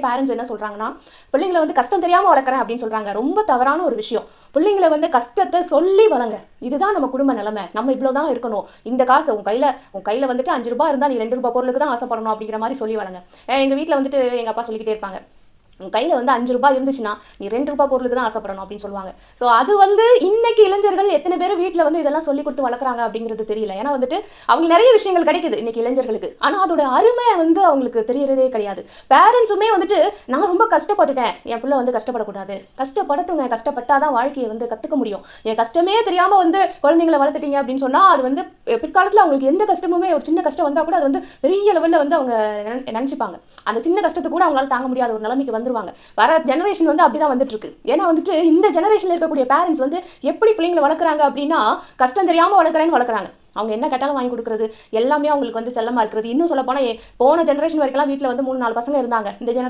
Parents என்ன சொல்றாங்கன்னா, பிள்ளைங்களை வந்து கஷ்டம் தெரியாம வளர்க்குறேன் அப்படின்னு சொல்றாங்க. ரொம்ப தவறான ஒரு விஷயம். பிள்ளைங்களை வந்து கஷ்டத்தை சொல்லி வளங்க. இதுதான் நம்ம குடும்ப நிலைமை. நம்ம இவ்வளவுதான் இருக்கணும். இந்த காசு உன் கையில வந்துட்டு ₹5 இருந்தா நீ ₹2 பொருளுக்கு தான் ஆசைப்படணும் அப்படிங்கிற மாதிரி சொல்லி வளங்க. எங்க வீட்டுல வந்துட்டு எங்க அப்பா சொல்லிக்கிட்டே இருப்பாங்க, உன் கையில வந்து ₹5 இருந்துச்சுன்னா நீ ₹2 பொருளுக்கு தான் ஆசைப்படணும் அப்படின்னு சொல்லுவாங்க. ஸோ அது வந்து இன்னைக்கு இளைஞர்கள் எத்தனை பேர் வீட்டில் வந்து இதெல்லாம் சொல்லி கொடுத்து வளர்க்குறாங்க அப்படிங்கிறது தெரியல. ஏன்னா வந்துட்டு அவங்க நிறைய விஷயங்கள் கிடைக்குது இன்னைக்கு இளைஞர்களுக்கு. ஆனால் அதோட அருமை வந்து அவங்களுக்கு தெரியறதே கிடையாது. பேரண்ட்ஸுமே வந்துட்டு நான் ரொம்ப கஷ்டப்பட்டுட்டேன், என் பிள்ளை வந்து கஷ்டப்படக்கூடாது. கஷ்டப்படட்டுங்க, கஷ்டப்பட்டாதான் வாழ்க்கையை வந்து கற்றுக்க முடியும். என் கஷ்டமே தெரியாம வந்து குழந்தைங்களை வளர்த்துட்டீங்க அப்படின்னு சொன்னா அது வந்து பிற்காலத்தில் அவங்களுக்கு எந்த கஷ்டமுமே, ஒரு சின்ன கஷ்டம் வந்தா கூட அது வந்து பெரிய லெவலில் வந்து அவங்க நினைச்சுப்பாங்க. அந்த சின்ன கஷ்டத்தை கூட அவங்களால தாங்க முடியாத ஒரு நிலைமைக்கு வந்துருவாங்க. வர ஜெனரேஷன் வந்து அப்படிதான் வந்துட்டு இருக்கு. ஏன்னா வந்துட்டு இந்த ஜெனரேஷன்ல இருக்கக்கூடிய பேரண்ட்ஸ் வந்து எப்படி பிள்ளைங்களை வளர்க்குறாங்க அப்படின்னா, கஷ்டம் தெரியாம வளர்க்குறேன்னு வளர்க்குறாங்க. அவங்க என்ன கேட்டாலும் வாங்கி கொடுக்குறது, எல்லாமே அவங்களுக்கு வந்து செல்லமா இருக்கிறது. இன்னும் சொல்ல போனா போன ஜெனரேஷன் வரைக்கும் வீட்டில் வந்து 3-4 பசங்க இருந்தாங்க. இந்த